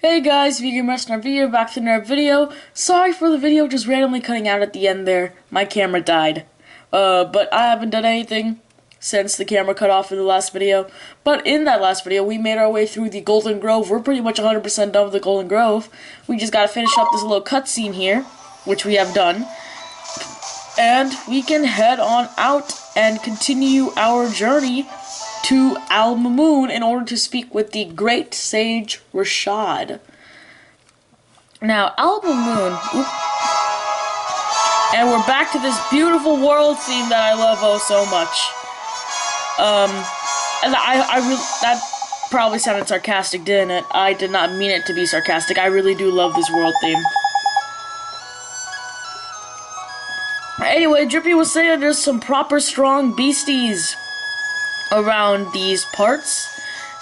Hey guys, Vegan Wrestler video back to another video. Sorry for the video just randomly cutting out at the end there. My camera died. But I haven't done anything since the camera cut off in the last video. But in that last video, we made our way through the Golden Grove. We're pretty much 100% done with the Golden Grove. We just gotta finish up this little cutscene here, which we have done. And we can head on out and continue our journey to Mamoon in order to speak with the Great Sage Rashaad. Now, Mamoon, and we're back to this beautiful world theme that I love oh so much. And that probably sounded sarcastic, didn't it? I did not mean it to be sarcastic. I really do love this world theme. Anyway, Drippy was saying there's some proper strong beasties around these parts,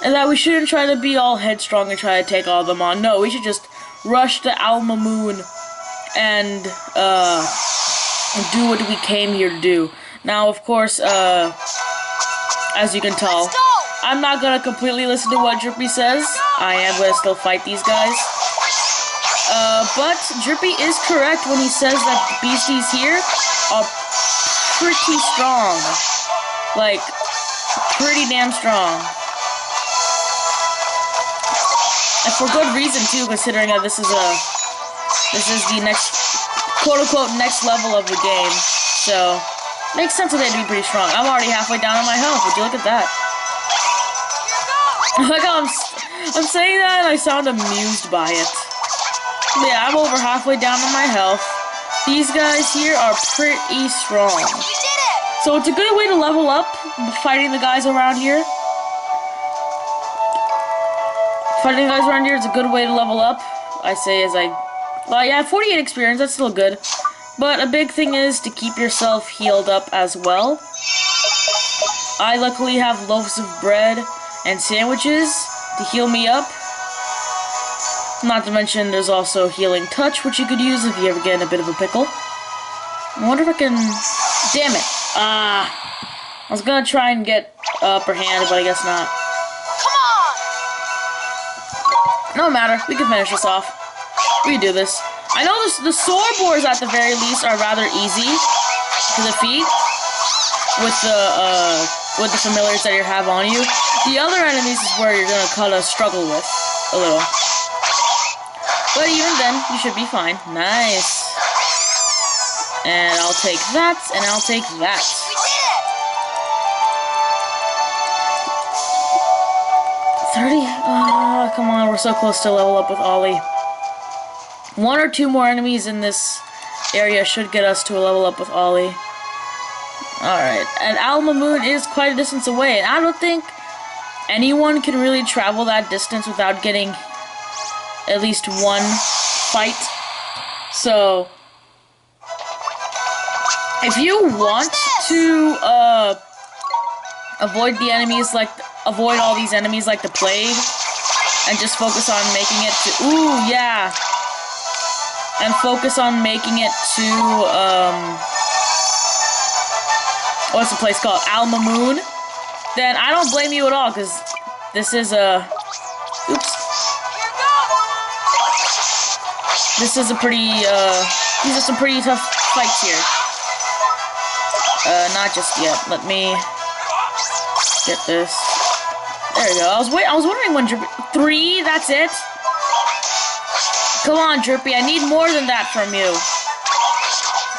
and that we shouldn't try to be all headstrong and try to take all of them on. No, we should just rush to Mamoon and do what we came here to do. Now, of course, as you can tell, I'm not gonna completely listen to what Drippy says. I am gonna still fight these guys. But Drippy is correct when he says that the beasties here are pretty strong. Like, pretty damn strong. And for good reason too, considering that this is the next quote-unquote next level of the game. So makes sense that they'd be pretty strong. I'm already halfway down on my health. Would you look at that? Like I'm saying that and I sound amused by it. Yeah, I'm over halfway down on my health. These guys here are pretty strong. So it's a good way to level up, fighting the guys around here. Fighting the guys around here is a good way to level up. I say as well, yeah, 48 experience, that's still good. But a big thing is to keep yourself healed up as well. I luckily have loaves of bread and sandwiches to heal me up. Not to mention there's also healing touch, which you could use if you ever get in a bit of a pickle. I wonder if I can... Damn it! I was gonna try and get upper hand, but I guess not. Come on! No matter, we can finish this off. We can do this. I know the sword boars at the very least are rather easy to defeat with the familiars that you have on you. The other enemies is where you're gonna kinda struggle with a little. But even then, you should be fine. Nice. And I'll take that, and I'll take that. We did it! 30? Oh, come on, we're so close to level up with Ollie. One or two more enemies in this area should get us to a level up with Ollie. Alright, and Mamoon is quite a distance away, and I don't think anyone can really travel that distance without getting at least one fight. So if you want to avoid the enemies, avoid all these enemies like the plague, and just focus on making it to and focus on making it to what's the place called? Mamoon, then I don't blame you at all, because this is this is a pretty, these are some pretty tough fights here. Not just yet. Let me get this. There we go. I was wondering when Drippy... 3? That's it? Come on, Drippy. I need more than that from you.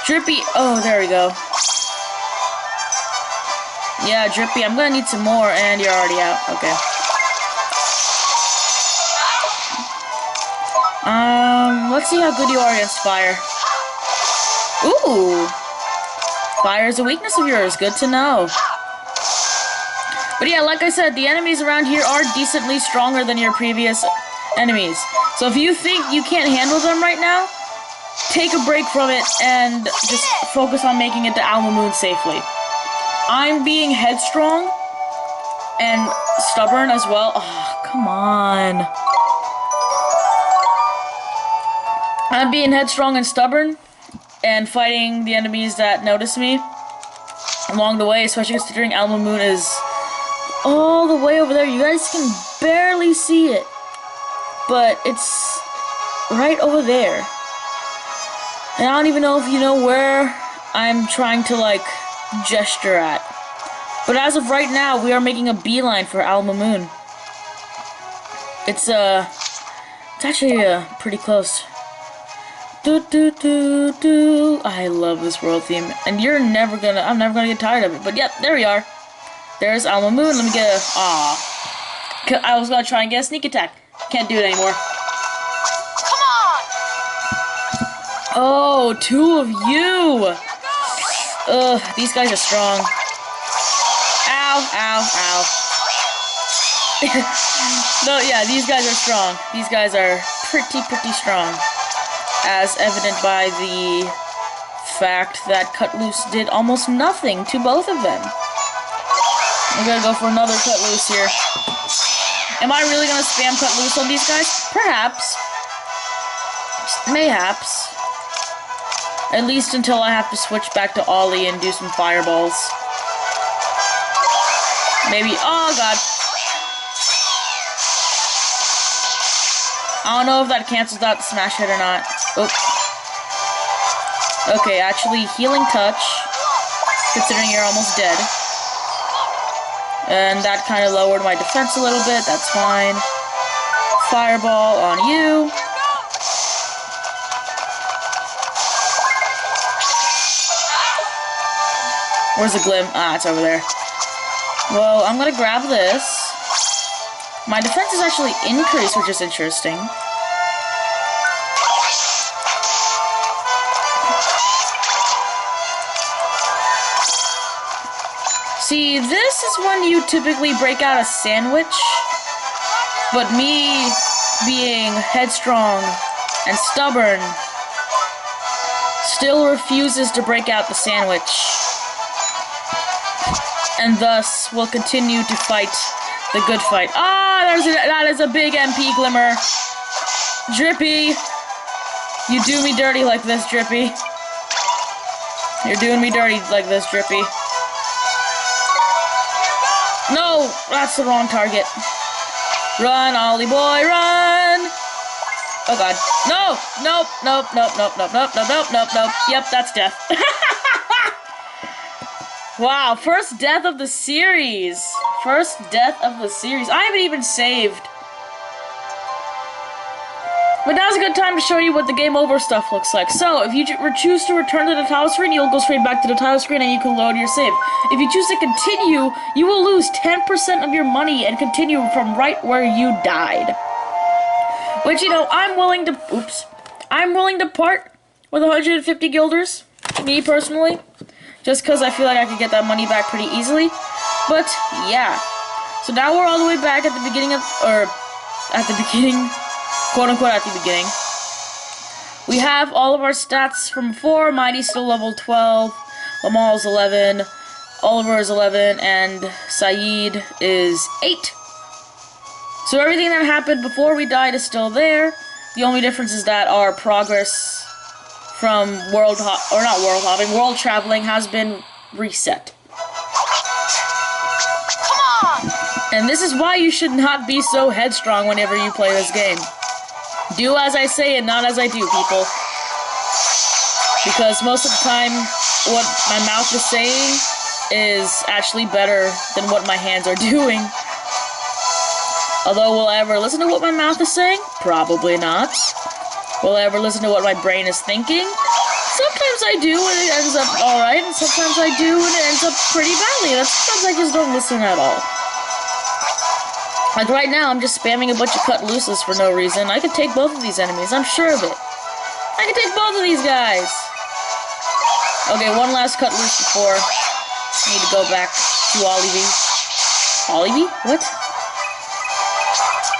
Drippy... Oh, there we go. Yeah, Drippy, I'm gonna need some more, and you're already out. Okay. Let's see how good you are against fire. Ooh! Fire is a weakness of yours. Good to know. But yeah, like I said, the enemies around here are decently stronger than your previous enemies. So if you think you can't handle them right now, take a break from it and just focus on making it to Mamoon safely. I'm being headstrong and stubborn as well. Oh, come on. I'm being headstrong and stubborn and fighting the enemies that notice me along the way, especially considering Mamoon is all the way over there. You guys can barely see it. but it's right over there. And I don't even know if you know where I'm trying to, like, gesture at. But as of right now, we are making a beeline for Mamoon. It's actually, pretty close. I love this world theme. And I'm never gonna get tired of it. But yep, there we are. There's Mamoon. Let me get a, I was gonna try and get a sneak attack. Can't do it anymore. Come on! Oh, 2 of you! Ugh, these guys are strong. Ow, ow, ow. No, yeah, these guys are strong. These guys are pretty strong. As evident by the fact that Cut Loose did almost nothing to both of them. I'm gonna go for another Cut Loose here. Am I really gonna spam Cut Loose on these guys? Perhaps. Mayhaps. At least until I have to switch back to Ollie and do some fireballs. Maybe. Oh, God. I don't know if that cancels out the smash hit or not. Oh. Okay, actually, healing touch. Considering you're almost dead. And that kind of lowered my defense a little bit. That's fine. Fireball on you. Where's the glim? Ah, it's over there. Well, I'm gonna grab this. My defense is actually increased, which is interesting. See, this is when you typically break out a sandwich, but me being headstrong and stubborn still refuses to break out the sandwich. And thus will continue to fight the good fight. Ah, that is a big MP Glimmer. Drippy, you do me dirty like this, Drippy. You're doing me dirty like this, Drippy. No, that's the wrong target. Run, Ollie boy, run! Oh God, no, nope, nope, nope, nope, nope, nope, nope, nope, nope, nope. Yep, that's death. Wow, first death of the series. First death of the series. I haven't even saved. But now's a good time to show you what the game over stuff looks like. So, if you choose to return to the title screen, you'll go straight back to the title screen and you can load your save. If you choose to continue, you will lose 10% of your money and continue from right where you died. Which, you know, I'm willing to part with 150 guilders, me personally. Just because I feel like I could get that money back pretty easily. But, yeah. So now we're all the way back at the beginning of, quote-unquote at the beginning. We have all of our stats from before. Mighty's still level 12, Lamal's 11, Oliver is 11, and Saeed is 8. So everything that happened before we died is still there. The only difference is that our progress from world traveling has been reset. Come on! And this is why you should not be so headstrong whenever you play this game. Do as I say and not as I do, people. Because most of the time, what my mouth is saying is actually better than what my hands are doing. Although, will I ever listen to what my mouth is saying? Probably not. Will I ever listen to what my brain is thinking? Sometimes I do and it ends up alright, and sometimes I do and it ends up pretty badly. And sometimes I just don't listen at all. Like right now, I'm just spamming a bunch of cut looses for no reason. I could take both of these enemies, I'm sure of it. I could take both of these guys. Okay, one last cut loose before I need to go back to Olivie. Olivie? What?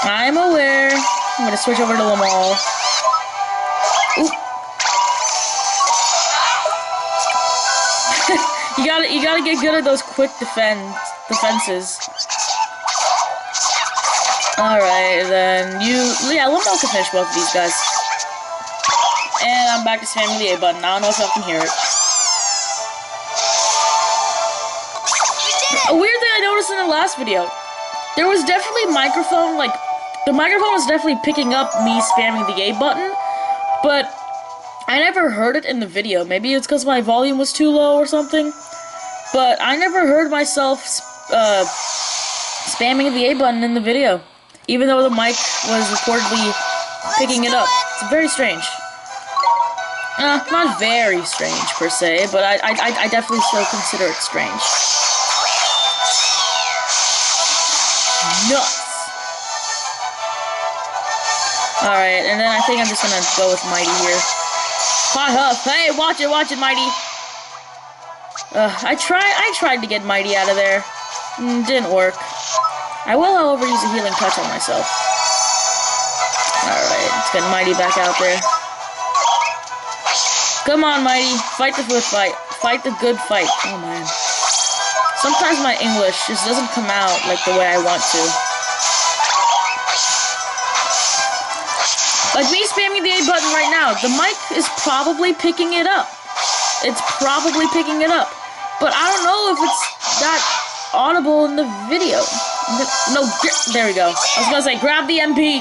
I'm aware. I'm gonna switch over to Lamal. Oop. you gotta get good at those quick defenses. Alright, then Lamal can finish both of these guys. And I'm back to spamming the A button. I don't know if y'all can hear it. A weird thing I noticed in the last video. There was definitely microphone, like, The microphone was definitely picking up me spamming the A button, but I never heard it in the video. Maybe it's because my volume was too low or something. But I never heard myself spamming the A button in the video, even though the mic was reportedly picking it up. It's very strange. Not very strange per se, but I definitely still consider it strange. Nuts. Alright, and then I think I'm just gonna go with Mighty here. Hot Huff, hey, watch it, Mighty. I tried to get Mighty out of there. Didn't work. I will, however, use a healing touch on myself. Alright, let's get Mighty back out there. Come on, Mighty. Fight the good fight. Fight the good fight. Oh, man. Sometimes my English just doesn't come out like the way I want to. Like me spamming the A button right now, the mic is probably picking it up. It's probably picking it up. But I don't know if it's that audible in the video. No, there we go. I was gonna say, grab the MP.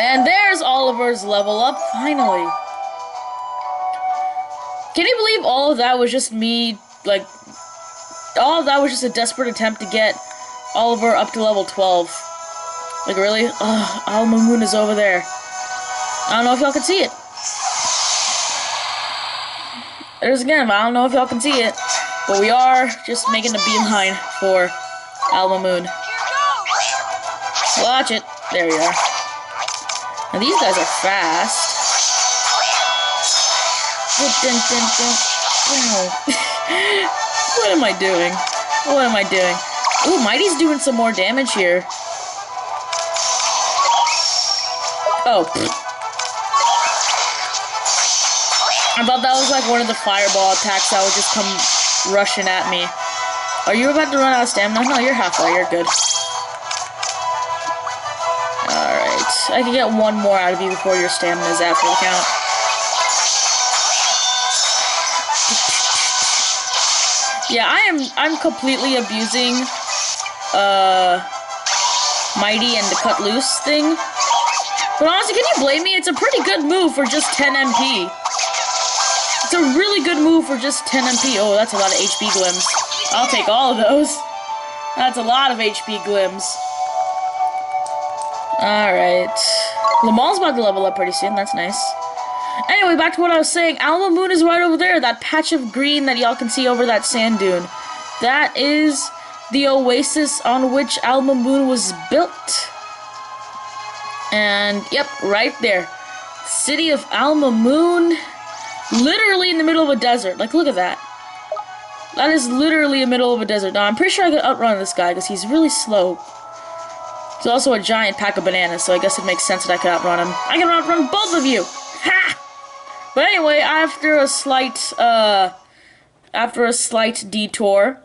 And there's Oliver's level up, finally. Can you believe all of that was just me, like, all of that was just a desperate attempt to get Oliver up to level 12. Like, really? Ugh, Mamoon is over there. I don't know if y'all can see it. There's again, I don't know if y'all can see it. But we are just making a beeline for Mamoon. Watch it. There we are. Now these guys are fast. What am I doing? What am I doing? Ooh, Mighty's doing some more damage here. Oh. I thought that was like one of the fireball attacks that would just come rushing at me. Are you about to run out of stamina? No, you're halfway. You're good. Alright. I can get one more out of you before your stamina's after the count. Yeah, I'm completely abusing Mighty and the cut loose thing. But honestly, can you blame me? It's a pretty good move for just 10 MP. It's a really good move for just 10 MP. Oh, that's a lot of HP glims. I'll take all of those. That's a lot of HP glims. Alright. Lamal's about to level up pretty soon. That's nice. Anyway, back to what I was saying. Mamoon is right over there. That patch of green that y'all can see over that sand dune. That is the oasis on which Mamoon was built. And, yep, right there. City of Mamoon. Literally in the middle of a desert. Like, look at that. That is literally in the middle of a desert. Now, I'm pretty sure I could outrun this guy because he's really slow. He's also a giant pack of bananas, so I guess it makes sense that I could outrun him. I can outrun both of you! Ha! But anyway, after a slight detour,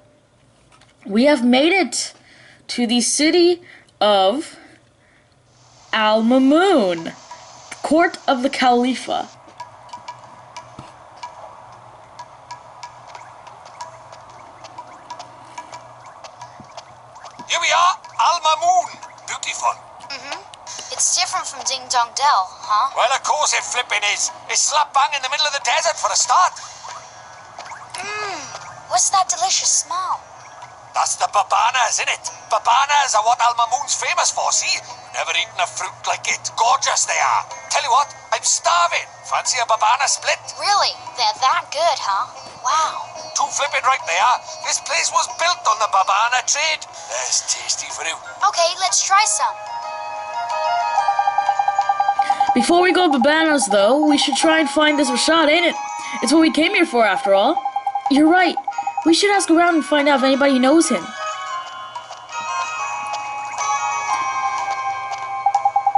we have made it to the city of Mamoon, court of the Khalifa. Here we are, Mamoon. Beautiful. It's different from Ding Dong Dell, huh? Well, of course it flipping is. It's slap bang in the middle of the desert for a start. What's that delicious smell? That's the babanas, isn't it? Babanas are what Mamoon's famous for, see? Never eaten a fruit like it. Gorgeous they are. Tell you what, I'm starving. Fancy a babana split? Really? They're that good, huh? Wow. Too flipping right they are. This place was built on the babana trade. There's tasty fruit. Okay, let's try some. Before we go bananas, though, we should try and find this Rashaad, ain't it? It's what we came here for, after all. You're right. We should ask around and find out if anybody knows him.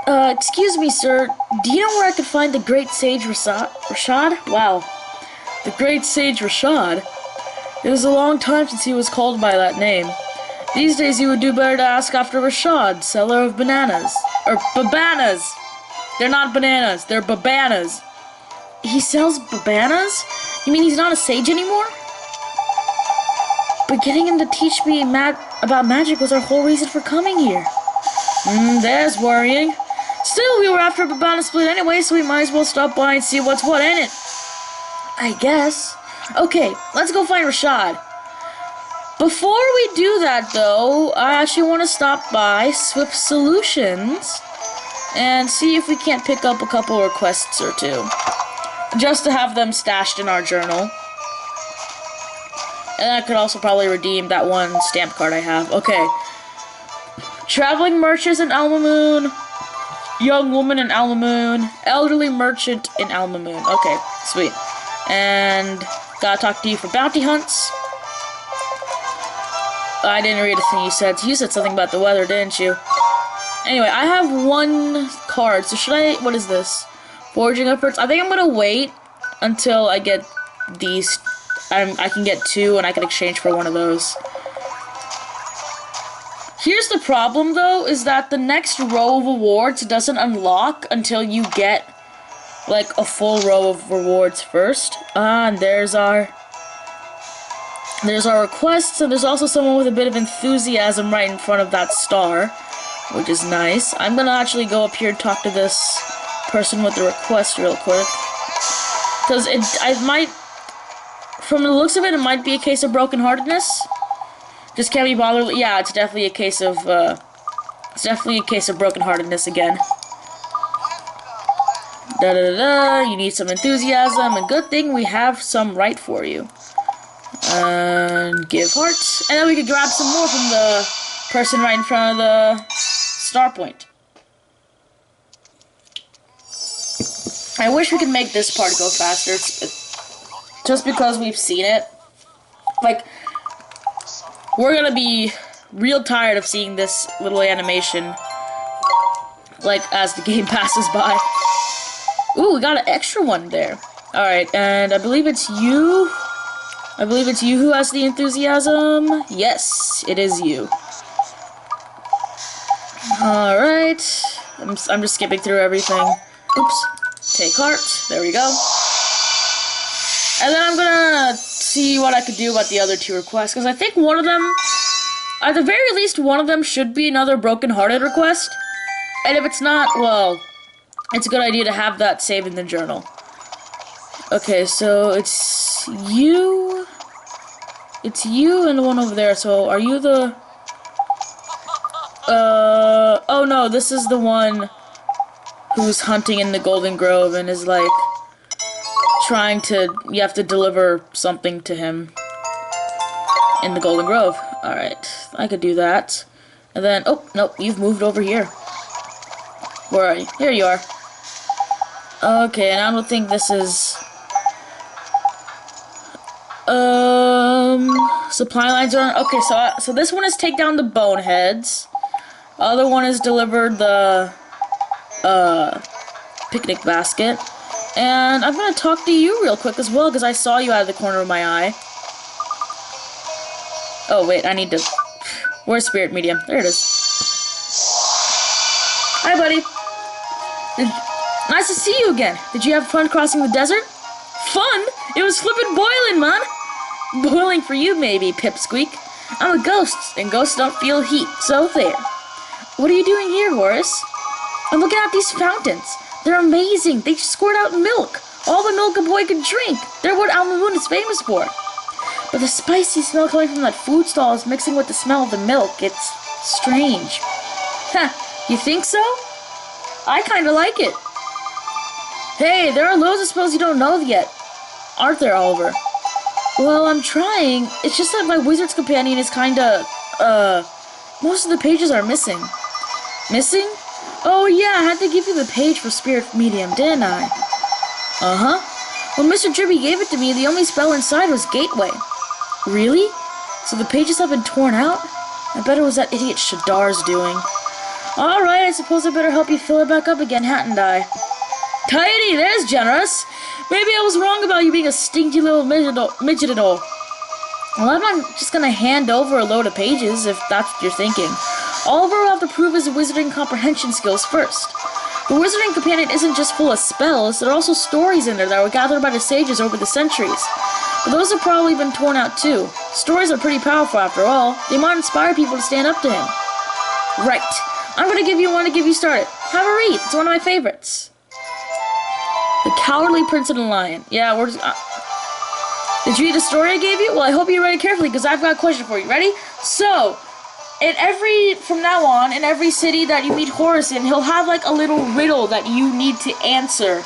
Excuse me, sir. Do you know where I could find the Great Sage Rashaad? Wow. The Great Sage Rashaad? It was a long time since he was called by that name. These days you would do better to ask after Rashaad, seller of bananas. Or babanas! They're not bananas, they're babanas. He sells babanas? You mean he's not a sage anymore? But getting him to teach me about magic was our whole reason for coming here. That's worrying. Still, we were after a Babana split anyway, so we might as well stop by and see what's what in it. I guess. Okay, let's go find Rashaad. Before we do that, though, I actually want to stop by Swift Solutions and see if we can't pick up a couple requests or two. Just to have them stashed in our journal. And I could also probably redeem that one stamp card I have. Okay. Traveling merchants in Mamoon. Young woman in Mamoon. Elderly merchant in Mamoon. Okay, sweet. And gotta talk to you for bounty hunts. I didn't read a thing you said. You said something about the weather, didn't you? Anyway, I have one card, so should I... What is this? Foraging efforts. I think I'm gonna wait until I get these... I can get two, and I can exchange for one of those. Here's the problem, though, is that the next row of awards doesn't unlock until you get, like, a full row of rewards first. And there's our requests, and there's also someone with a bit of enthusiasm right in front of that star, which is nice. I'm gonna actually go up here and talk to this person with the request real quick. Because I might... From the looks of it, it might be a case of brokenheartedness. Just can't be bothered. Yeah, it's definitely a case of brokenheartedness again. Da da da da. You need some enthusiasm, and good thing we have some right for you. And give heart, and then we could grab some more from the person right in front of the star point. I wish we could make this part go faster. Just because we've seen it. Like, we're gonna be real tired of seeing this little animation, like, as the game passes by. Ooh, we got an extra one there. Alright, and I believe it's you. I believe it's you who has the enthusiasm. Yes, it is you. Alright. I'm just skipping through everything. Oops. Take heart. There we go. And then I'm gonna see what I could do about the other two requests, because I think one of them, at the very least, one of them should be another broken-hearted request. And if it's not, well, it's a good idea to have that saved in the journal. Okay, so it's you and the one over there. So are you the... oh no, this is the one who's hunting in the Golden Grove and is like... trying to, you have to deliver something to him in the Golden Grove. Alright, I could do that. And then, oh, nope, you've moved over here. Where are you? Here you are. Okay, and I don't think this is... Supply lines are... Okay, so this one is take down the boneheads. Other one is deliver the, picnic basket. And I'm gonna talk to you real quick as well, because I saw you out of the corner of my eye. Oh, wait, I need to... Where's Spirit Medium? There it is. Hi, buddy. Nice to see you again. Did you have fun crossing the desert? Fun? It was flippin' boiling, man. Boiling for you, maybe, Pipsqueak. I'm a ghost, and ghosts don't feel heat, so there. What are you doing here, Horace? I'm looking at these fountains. They're amazing. They squirt out milk. All the milk a boy could drink. They're what Mamoon is famous for. But the spicy smell coming from that food stall is mixing with the smell of the milk. It's strange. Huh, you think so? I kinda like it. Hey, there are loads I suppose you don't know yet. Aren't there, Oliver? Well, I'm trying. It's just that my wizard's companion is kinda, most of the pages are missing. Missing? Oh yeah, I had to give you the page for Spirit Medium, didn't I? Uh-huh. When Mr. Dribby gave it to me, the only spell inside was Gateway. Really? So the pages have been torn out? I bet it was that idiot Shadar's doing. Alright, I suppose I better help you fill it back up again, hadn't I? Tidy, there's generous. Maybe I was wrong about you being a stinky little midget at all. Well, I'm not just gonna hand over a load of pages, if that's what you're thinking. Oliver will have to prove his wizarding comprehension skills first. The Wizarding Companion isn't just full of spells, there are also stories in there that were gathered by the sages over the centuries. But those have probably been torn out too. Stories are pretty powerful after all. They might inspire people to stand up to him. Right. I'm gonna give you one to give you started. Have a read. It's one of my favorites. The Cowardly Prince and the Lion. Yeah, we're just... Did you read the story I gave you? Well, I hope you read it carefully because I've got a question for you. Ready? So, from now on, in every city that you meet Horace in, he'll have like a little riddle that you need to answer.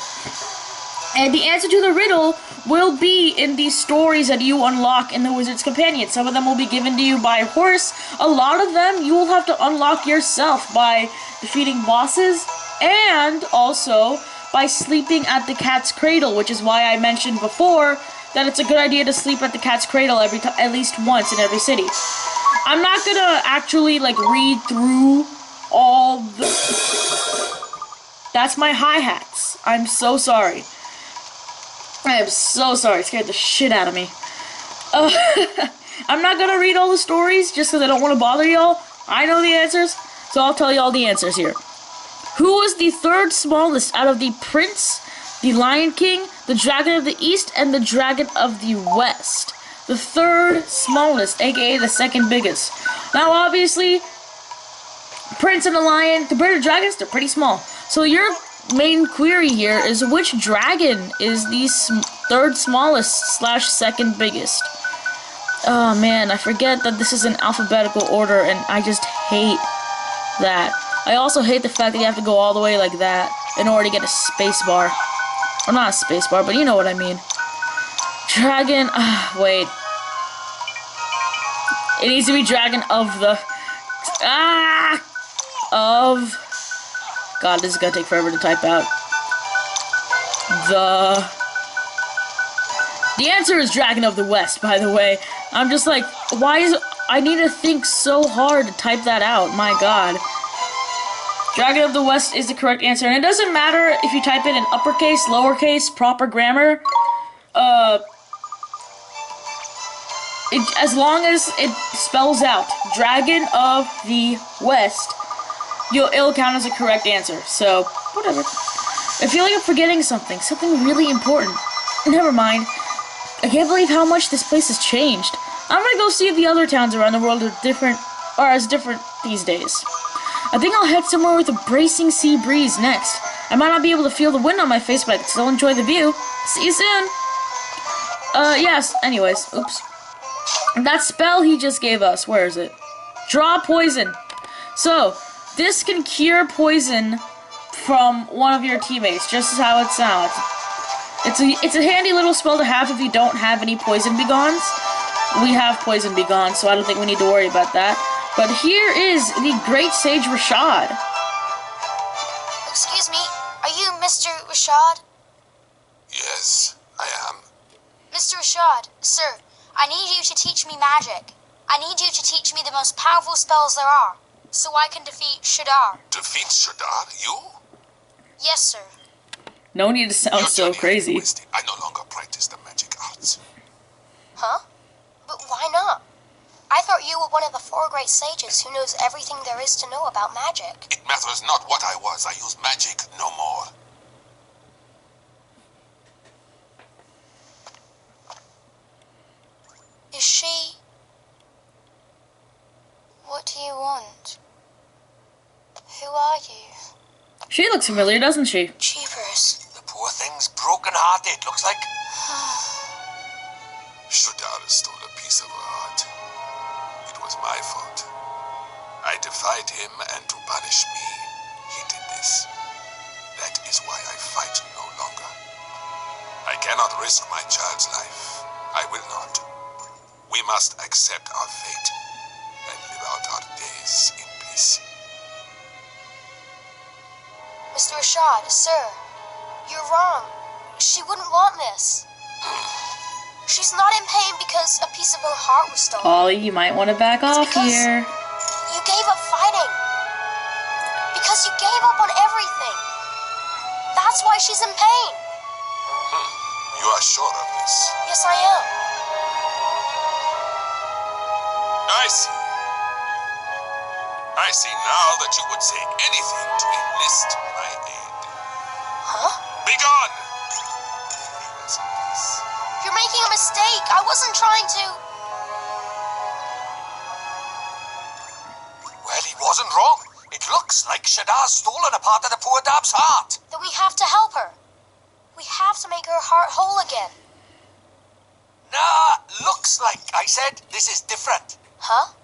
And the answer to the riddle will be in these stories that you unlock in the Wizard's Companion. Some of them will be given to you by Horace. A lot of them you will have to unlock yourself by defeating bosses and also by sleeping at the cat's cradle, which is why I mentioned before that it's a good idea to sleep at the cat's cradle at least once in every city. I'm not gonna actually like read through all the... That's my hi-hats. I'm so sorry. I am so sorry. It scared the shit out of me. I'm not gonna read all the stories just because I don't want to bother y'all. I know the answers, so I'll tell y'all the answers here. Who was the third smallest out of the Prince, the Lion King, the Dragon of the East, and the Dragon of the West? The third smallest, aka the second biggest. Now, obviously, Prince and the Lion compared to dragons, they're pretty small. So your main query here is which dragon is the third smallest / second biggest? Oh man, I forget that this is in alphabetical order, and I just hate that. I also hate the fact that you have to go all the way like that in order to get a space bar. Or not a space bar, but you know what I mean. Dragon, wait. It needs to be Dragon of the... God, this is gonna take forever to type out. The answer is Dragon of the West, by the way. I'm just like, why is... I need to think so hard to type that out, my god. Dragon of the West is the correct answer, and it doesn't matter if you type it in uppercase, lowercase, proper grammar. As long as it spells out Dragon of the West, it'll count as a correct answer. So, whatever. I feel like I'm forgetting something really important. Never mind. I can't believe how much this place has changed. I'm gonna go see if the other towns around the world are as different these days. I think I'll head somewhere with a bracing sea breeze next. I might not be able to feel the wind on my face, but I can still enjoy the view. See you soon! Yes, anyways, oops. That spell he just gave us, where is it? Draw poison. So, this can cure poison from one of your teammates, just as how it sounds. It's a handy little spell to have if you don't have any poison begons. We have poison begons, so I don't think we need to worry about that. But here is the Great Sage Rashaad. Excuse me, are you Mr. Rashaad? Yes, I am. Mr. Rashaad, sir, I need you to teach me magic. I need you to teach me the most powerful spells there are, so I can defeat Shadar. Defeat Shadar? You? Yes, sir. No need to sound so crazy. I no longer practice the magic arts. Huh? But why not? I thought you were one of the 4 great sages who knows everything there is to know about magic. It matters not what I was. I use magic no more. Is she... What do you want? Who are you? She looks familiar, doesn't she? Jeepers. The poor thing's broken-hearted, looks like. Shadar stole a piece of her heart. It was my fault. I defied him, and to punish me, he did this. That is why I fight no longer. I cannot risk my child's life. I will not. We must accept our fate and live out our days in peace. Mr. Rashaad, sir, you're wrong. She wouldn't want this. She's not in pain because a piece of her heart was stolen. Ollie, you might want to back off here. You gave up fighting. Because you gave up on everything. That's why she's in pain. You are sure of this? Yes, I am. I see. I see now that you would say anything to enlist my aid. Huh? Begone! Your You're making a mistake. I wasn't trying to... Well, he wasn't wrong. It looks like Shada's stolen a part of the poor dab's heart. Then we have to help her. We have to make her heart whole again. Nah, looks like, I said. This is different. Huh?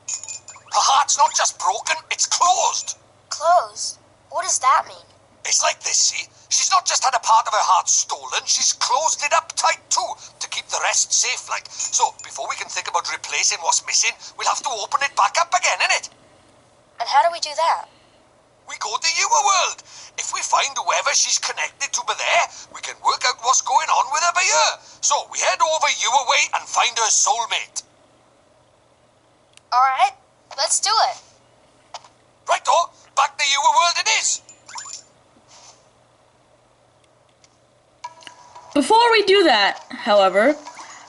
Her heart's not just broken, it's closed. Closed? What does that mean? It's like this, see? She's not just had a part of her heart stolen, she's closed it up tight too, to keep the rest safe, like. So, before we can think about replacing what's missing, we'll have to open it back up again, innit? And how do we do that? We go to your world. If we find whoever she's connected to by there, we can work out what's going on with her by here. So, we head over your way and find her soulmate. Alright, let's do it. Righto, back to your world it is. Before we do that, however,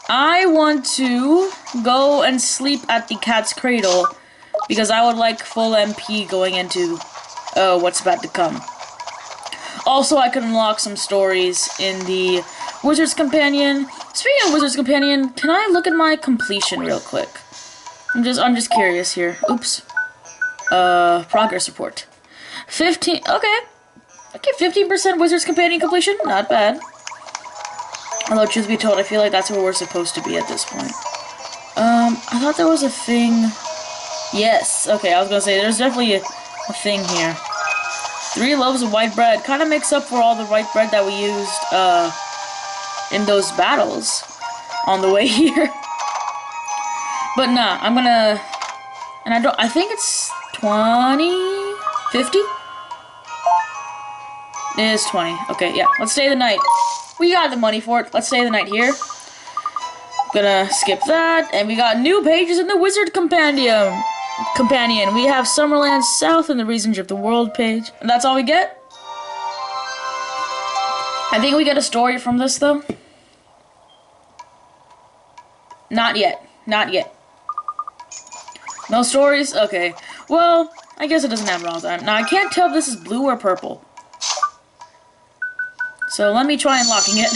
I want to go and sleep at the cat's cradle because I would like full MP going into what's about to come. Also, I could unlock some stories in the Wizard's Companion. Speaking of Wizard's Companion, can I look at my completion real quick? I'm just curious here. Oops. Progress report. 15. Okay. 15% Wizard's Companion completion. Not bad. Although, truth be told, I feel like that's where we're supposed to be at this point. I thought there was a thing. Yes. Okay, I was gonna say there's definitely a thing here. 3 loaves of white bread kind of makes up for all the white bread that we used in those battles on the way here. But nah, I'm gonna, and I think it's 20, 50? It is 20. Okay, yeah, let's stay the night. We got the money for it. Let's stay the night here. Gonna skip that, and we got new pages in the Wizard Companion. We have Summerland South and the Reasons of the World page. And that's all we get? I think we get a story from this, though. Not yet. Not yet. No stories? Okay. Well, I guess it doesn't happen all the time. Now, I can't tell if this is blue or purple. So, let me try unlocking it.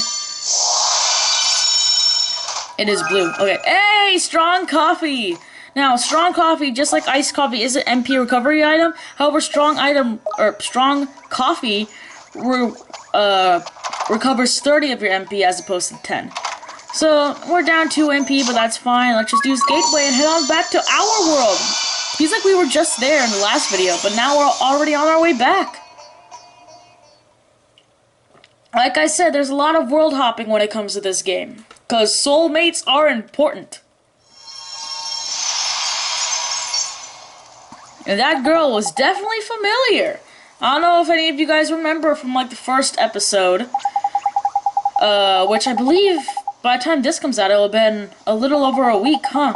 It is blue. Okay. Hey! Strong coffee! Now, strong coffee, just like iced coffee, is an MP recovery item. However, strong coffee recovers 30 of your MP as opposed to 10. So, we're down 2 MP, but that's fine. Let's just use Gateway and head on back to our world. Feels like we were just there in the last video, but now we're already on our way back. Like I said, there's a lot of world hopping when it comes to this game, because soulmates are important. And that girl was definitely familiar. I don't know if any of you guys remember from like the first episode, which I believe by the time this comes out, it'll have been a little over a week, huh?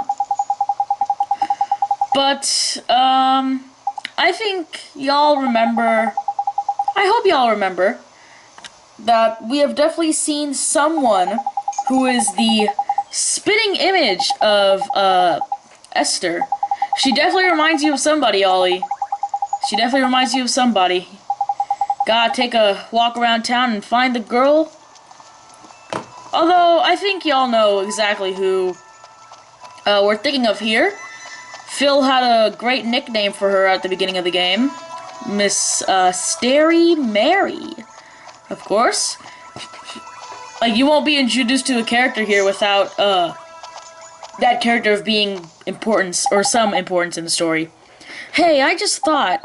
But, I think y'all remember, I hope y'all remember, that we have definitely seen someone who is the spitting image of, Esther. She definitely reminds you of somebody, Ollie. She definitely reminds you of somebody. Gotta take a walk around town and find the girl. Although, I think y'all know exactly who we're thinking of here. Phil had a great nickname for her at the beginning of the game. Miss, Starry Mary. Of course. Like, you won't be introduced to a character here without, that character of being importance, or some importance in the story. Hey, I just thought...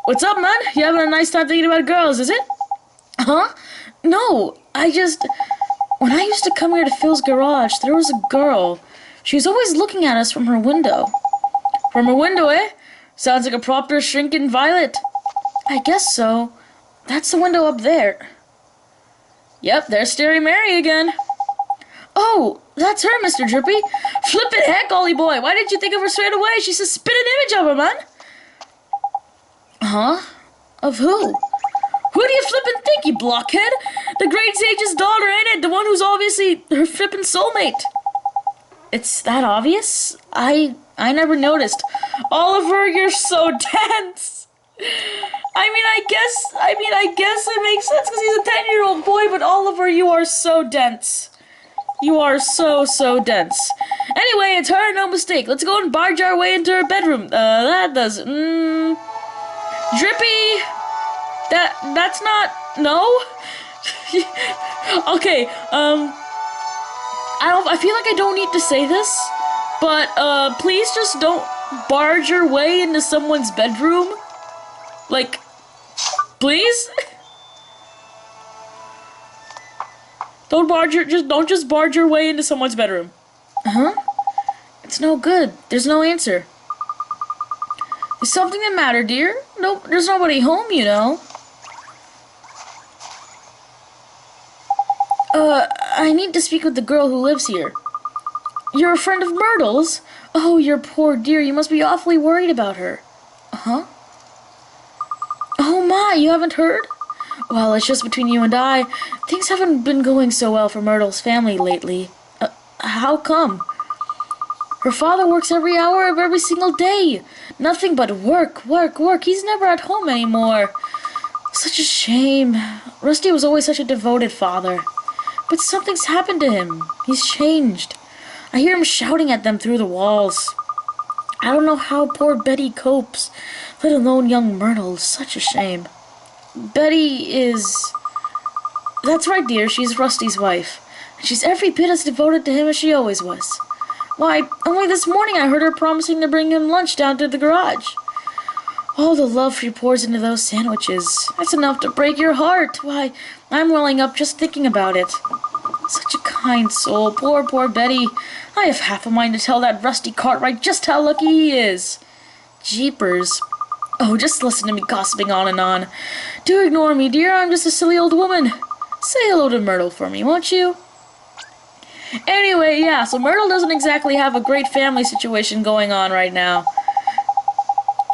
What's up, man? You having a nice time thinking about girls, is it? Huh? No, when I used to come here to Phil's garage, there was a girl. She was always looking at us from her window. From her window, eh? Sounds like a proper shrinking violet. I guess so. That's the window up there. Yep, there's Starry Mary again. Oh, that's her, Mr. Drippy. Flippin' heck, Ollie boy. Why didn't you think of her straight away? She's a spitting image of her, man. Huh? Of who? Who do you flippin' think, you blockhead? The Great Sage's daughter, ain't it? The one who's obviously her flippin' soulmate. It's that obvious? I never noticed. Oliver, you're so dense. I guess it makes sense because he's a 10-year-old boy, but Oliver, you are so dense. You are so dense. Anyway, it's her, no mistake. Let's go and barge our way into her bedroom. That does... Drippy! That's not... No? Okay, I feel like I don't need to say this, but, please just don't barge your way into someone's bedroom. Like, please? Don't just barge your way into someone's bedroom. Huh? It's no good. There's no answer. Is something the matter, dear? Nope, there's nobody home, you know. I need to speak with the girl who lives here. You're a friend of Myrtle's? Oh, your poor dear, you must be awfully worried about her. Huh? Oh my, you haven't heard? Well, it's just between you and I. Things haven't been going so well for Myrtle's family lately. How come? Her father works every hour of every single day. Nothing but work, work, work. He's never at home anymore. Such a shame. Rusty was always such a devoted father. But something's happened to him. He's changed. I hear him shouting at them through the walls. I don't know how poor Betty copes, let alone young Myrtle. Such a shame. Betty is... That's right, dear. She's Rusty's wife. And she's every bit as devoted to him as she always was. Why, only this morning I heard her promising to bring him lunch down to the garage. All the love she pours into those sandwiches. That's enough to break your heart. Why, I'm welling up just thinking about it. Such a kind soul. Poor Betty. I have half a mind to tell that Rusty Cartwright just how lucky he is. Jeepers. Oh, just listen to me gossiping on and on. Do ignore me, dear. I'm just a silly old woman. Say hello to Myrtle for me, won't you? Anyway, yeah, so Myrtle doesn't exactly have a great family situation going on right now.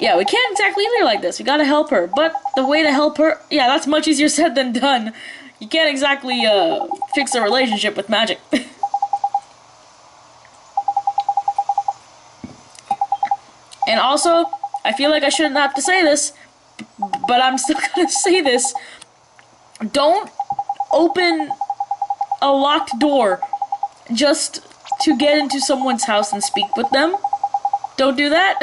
Yeah, we can't exactly leave her like this. We gotta help her. But the way to help her... Yeah, that's much easier said than done. You can't exactly, fix a relationship with magic. And also, I feel like I shouldn't have to say this, but I'm still gonna say this. Don't open a locked door just to get into someone's house and speak with them. Don't do that.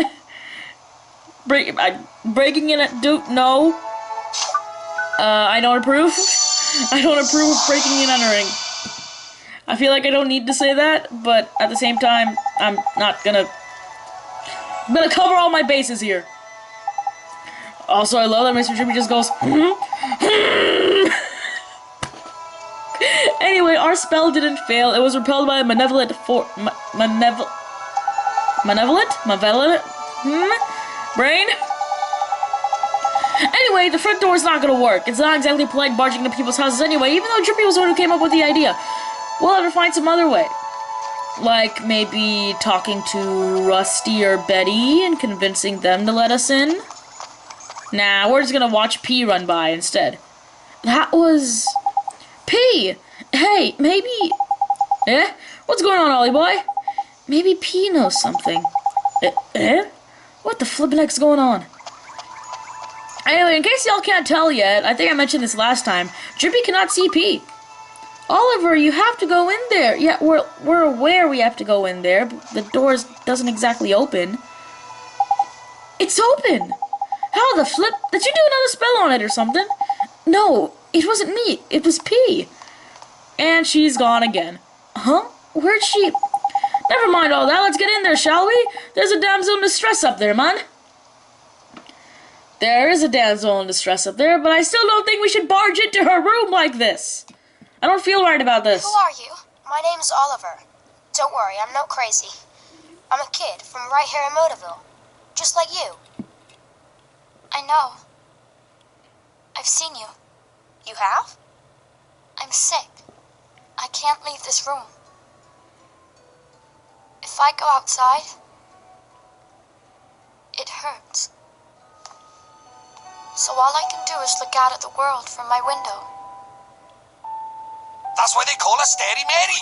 Breaking in no. I don't approve. I don't approve of breaking and entering. I feel like I don't need to say that, but at the same time, I'm gonna cover all my bases here. Also, I love that Mr. Drippy just goes, Anyway, our spell didn't fail. It was repelled by a malevolent brain? Anyway, the front door is not gonna work. It's not exactly polite barging into people's houses anyway, even though Drippy was the one who came up with the idea. We'll have to find some other way. Like, maybe talking to Rusty or Betty and convincing them to let us in? Nah, we're just gonna watch P run by instead. That was... P! Hey, maybe... Eh? What's going on, Ollie boy? Maybe P knows something. Eh? What the flippin' heck's going on? Anyway, in case y'all can't tell yet, I think I mentioned this last time, Drippy cannot see P. Oliver, you have to go in there. Yeah, we're aware we have to go in there, but the door doesn't exactly open. It's open! How the flip? Did you do another spell on it or something? No, it wasn't me. It was P. And she's gone again. Huh? Where'd she... Never mind all that. Let's get in there, shall we? There's a damsel in distress up there, man. There is a damsel in distress up there, but I still don't think we should barge into her room like this. I don't feel right about this. Who are you? My name's Oliver. Don't worry, I'm not crazy. I'm a kid from right here in Motorville. Just like you. I know. I've seen you. You have? I'm sick. I can't leave this room. If I go outside, it hurts. So all I can do is look out at the world from my window. That's why they call her Scary Mary.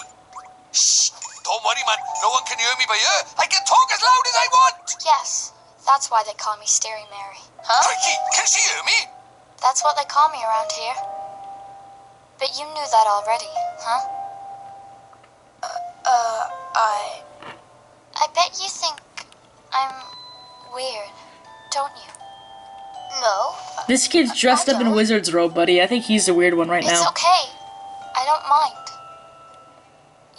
Shh! Don't worry, man. No one can hear me but you. I can talk as loud as I want. Yes, that's why they call me Scary Mary. Huh? Tricky, can she hear me? That's what they call me around here. But you knew that already, huh? I bet you think I'm weird, don't you? No. This kid's dressed up in a wizard's robe, buddy. I think he's the weird one right now. It's okay. I don't mind.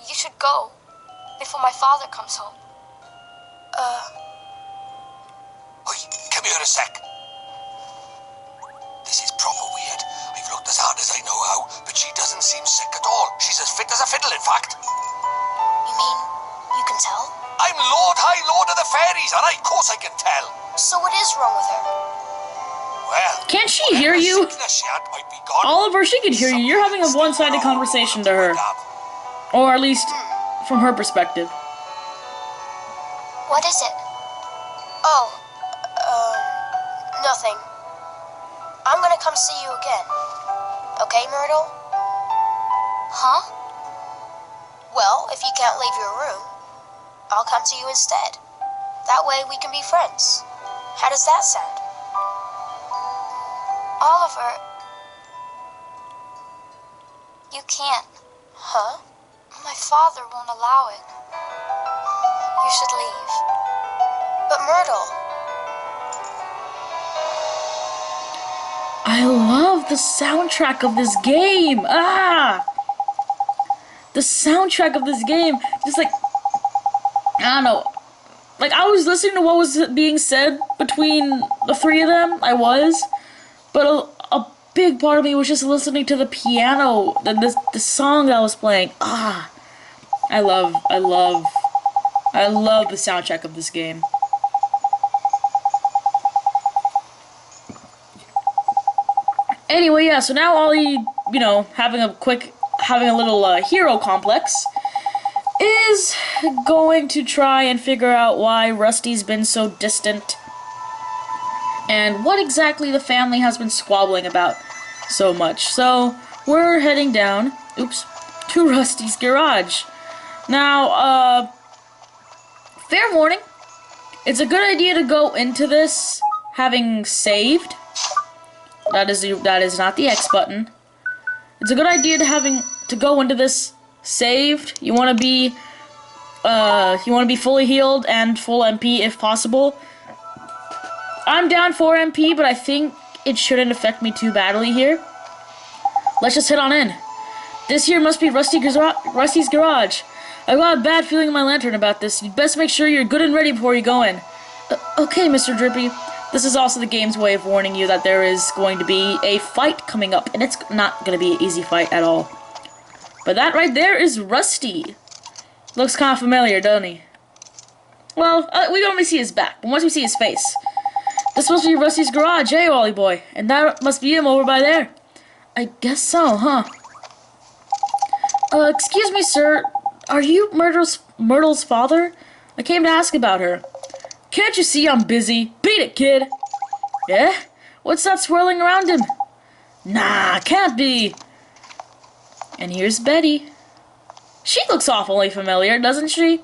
You should go before my father comes home. Oi, come here a sec. This is proper weird. I've looked as hard as I know how, but she doesn't seem sick at all. She's as fit as a fiddle, in fact. You mean you can tell? I'm High Lord of the Fairies, and of course I can tell. So what is wrong with her? Well, can't she hear you? She had might be gone. Oliver, she can hear you. You're having a one-sided conversation to her. Or at least from her perspective. What is it? Oh, nothing. I'm gonna come see you again. Okay, Myrtle? Huh? Well, if you can't leave your room, I'll come to you instead. That way we can be friends. How does that sound? Oliver, you can't. Huh? My father won't allow it. You should leave. But Myrtle... I love the soundtrack of this game. The soundtrack of this game. Just like, I don't know. Like, I was listening to what was being said between the three of them. I was. But a big part of me was just listening to the piano. The song that was playing. I love the soundtrack of this game. Anyway, yeah, so now Ollie, you know, having a little hero complex, is going to try and figure out why Rusty's been so distant, and what exactly the family has been squabbling about so much. So, we're heading down, to Rusty's garage. Now, fair warning, it's a good idea to go into this having saved. That is not the X button. It's a good idea to go into this saved. You want to be fully healed and full MP if possible. I'm down 4 MP, but I think it shouldn't affect me too badly here. Let's just head on in. This here must be Rusty's garage. I've got a bad feeling in my lantern about this. You'd best make sure you're good and ready before you go in. Okay, Mr. Drippy. This is also the game's way of warning you that there is going to be a fight coming up, and it's not going to be an easy fight at all. But that right there is Rusty. Looks kind of familiar, doesn't he? Well, we can only see his back, but once we see his face. This must be Rusty's garage, eh, Ollie boy? And that must be him over by there. I guess so, huh? Excuse me, sir. Are you Myrtle's father? I came to ask about her. Can't you see I'm busy? Beat it, kid! Yeah? What's that swirling around him? Nah, can't be. And here's Betty. She looks awfully familiar, doesn't she?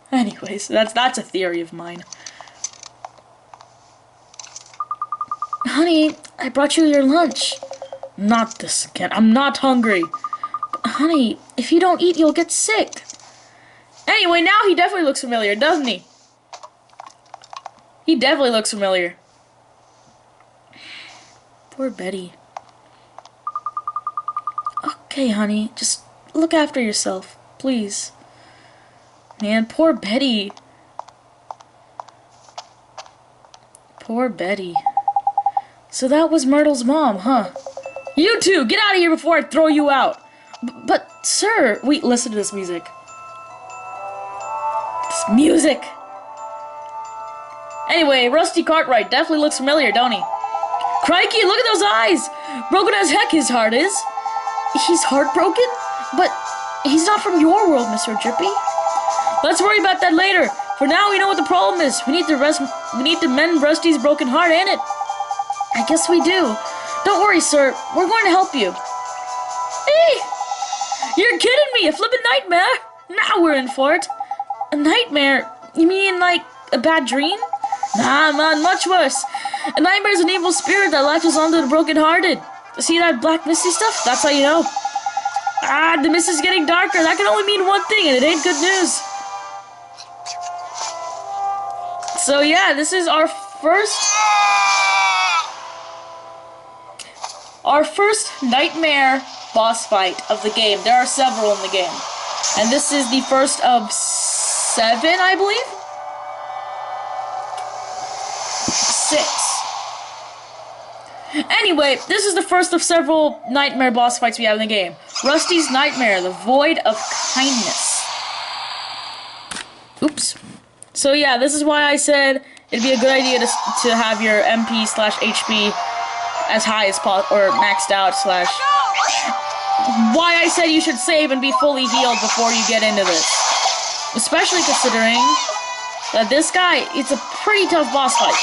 Anyways, that's a theory of mine. Honey, I brought you your lunch. Not this again. I'm not hungry. But, honey, if you don't eat, you'll get sick. Anyway, now he definitely looks familiar, doesn't he? He definitely looks familiar. Poor Betty. Okay, honey, just look after yourself, please. Man, poor Betty. Poor Betty. So that was Myrtle's mom, huh? You two, get out of here before I throw you out. But, sir, wait, listen to this music. This music. Anyway, Rusty Cartwright definitely looks familiar, don't he? Crikey, look at those eyes! Broken as heck his heart is. He's heartbroken? But he's not from your world, Mr. Drippy. Let's worry about that later. For now, we know what the problem is. We need to mend Rusty's broken heart, ain't it? I guess we do. Don't worry, sir. We're going to help you. Hey! You're kidding me! A flippin' nightmare! Now we're in for it. A nightmare? You mean like a bad dream? Nah, man, much worse. A nightmare is an evil spirit that latches onto the broken-hearted. See that black misty stuff? That's how you know. Ah, the mist is getting darker. That can only mean one thing, and it ain't good news. So yeah, this is our first nightmare boss fight of the game. There are several in the game. And this is the first of 7, I believe? 6. Anyway, this is the first of several nightmare boss fights we have in the game. Rusty's Nightmare, the Void of Kindness. Oops. So yeah, this is why I said it'd be a good idea to have your MP/HP as high as possible, or maxed out / why I said you should save and be fully healed before you get into this. Especially considering that this guy, it's a pretty tough boss fight.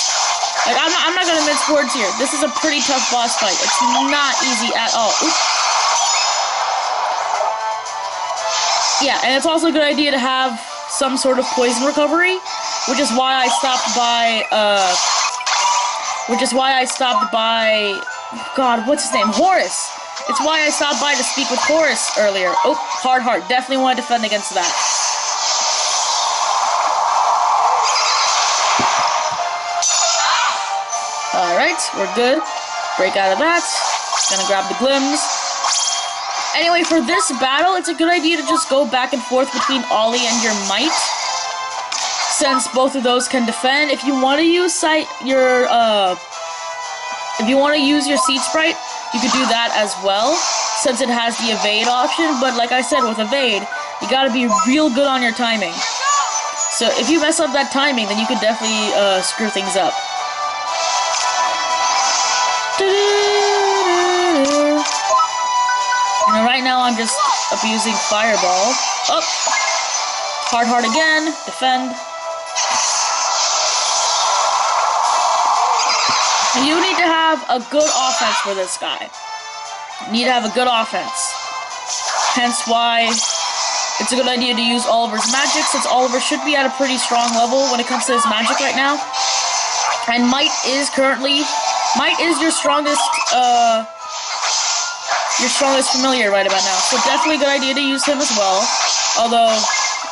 Like, I'm not gonna mince words here. This is a pretty tough boss fight. It's not easy at all. Oops. Yeah, and it's also a good idea to have some sort of poison recovery, which is why I stopped by, God, what's his name? Horace. It's why I stopped by to speak with Horace earlier. Oh, hard heart. Definitely want to defend against that. Alright, we're good. Break out of that. Gonna grab the glims. Anyway, for this battle, it's a good idea to just go back and forth between Ollie and your Might, since both of those can defend. If you want to use your Seed Sprite, you could do that as well, since it has the evade option. But like I said, with evade, you gotta be real good on your timing. So if you mess up that timing, then you could definitely screw things up. And right now I'm just abusing Fireball. Oh! Hard heart again. Defend. You need to have a good offense for this guy. You need to have a good offense. Hence why it's a good idea to use Oliver's magic, since Oliver should be at a pretty strong level when it comes to his magic right now. And Might is your strongest familiar right about now. So definitely a good idea to use him as well. Although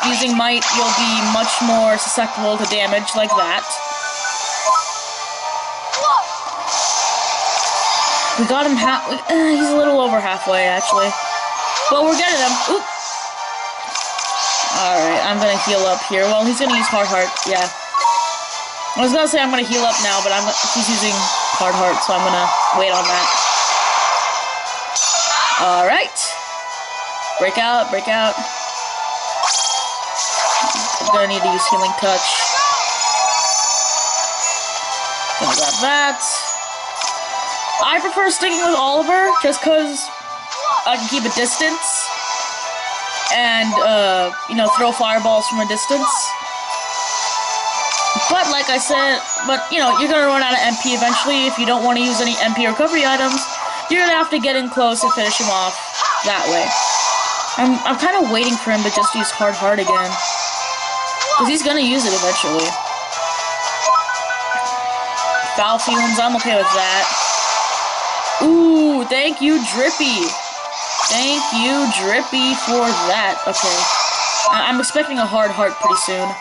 using Might, you'll be much more susceptible to damage like that. We got him he's a little over halfway, actually. But we're getting him. Oop. Alright, I'm gonna heal up here. Well, he's gonna use Hard Heart, yeah. I was gonna say I'm gonna heal up now, but he's using Hard Heart, so I'm gonna wait on that. Alright. Break out, break out. I'm gonna need to use Healing Touch. Gonna grab that. I prefer sticking with Oliver, just because I can keep a distance and, throw fireballs from a distance. But like I said, you're gonna run out of MP eventually. If you don't want to use any MP recovery items, you're gonna have to get in close and finish him off that way. I'm kind of waiting for him to just use Hard Heart again, because he's gonna use it eventually. Foul Fumes, I'm okay with that. Ooh, thank you, Drippy. Thank you, Drippy, for that. Okay. I'm expecting a Hard Heart pretty soon,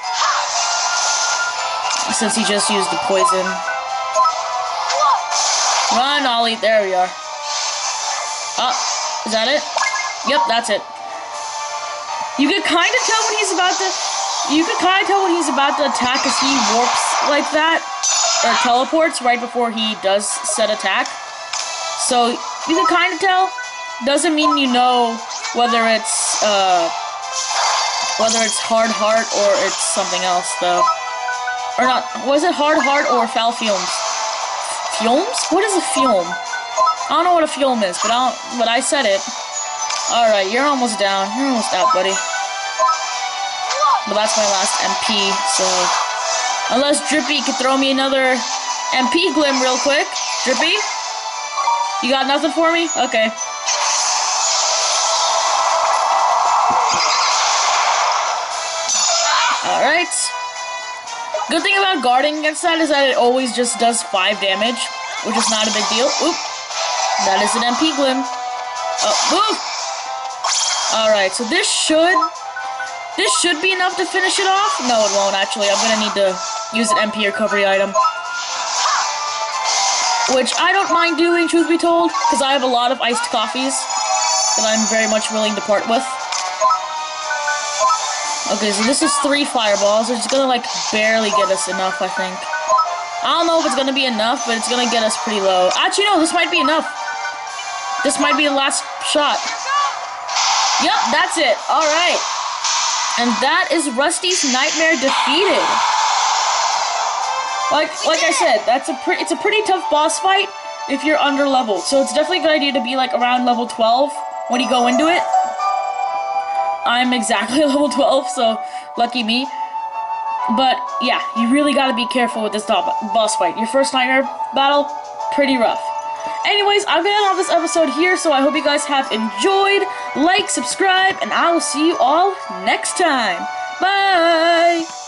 since he just used the poison. Run, Ollie. There we are. Oh, is that it? Yep, that's it. You can kind of tell when he's about to... attack, because he warps like that, or teleports right before he does set attack. So, you can kind of tell. Doesn't mean you know whether it's Hard Heart or it's something else, though. Or not. Was it Hard Heart or Foul Fumes? Fumes? What is a fume? I don't know what a fume is, but I said it. Alright, you're almost down. You're almost out, buddy. But that's my last MP, so... Unless Drippy could throw me another MP Glim real quick. Drippy? You got nothing for me? Okay. Alright. Good thing about guarding against that is that it always just does 5 damage, which is not a big deal. Oop. That is an MP Glim. Oh, move! Alright, so this should be enough to finish it off. No, it won't, actually. I'm gonna need to use an MP recovery item. Which I don't mind doing, truth be told, because I have a lot of iced coffees that I'm very much willing to part with. Okay, so this is 3 fireballs, which is gonna, like, barely get us enough, I think. I don't know if it's gonna be enough, but it's gonna get us pretty low. Actually, no, this might be enough. This might be the last shot. Yep, that's it. Alright. And that is Rusty's Nightmare defeated. Like I said, it's a pretty tough boss fight if you're under leveled. So it's definitely a good idea to be like around level 12 when you go into it. I'm exactly level 12, so lucky me. But yeah, you really gotta be careful with this boss fight. Your first nightmare battle, pretty rough. Anyways, I'm gonna end off this episode here, so I hope you guys have enjoyed. Like, subscribe, and I will see you all next time. Bye!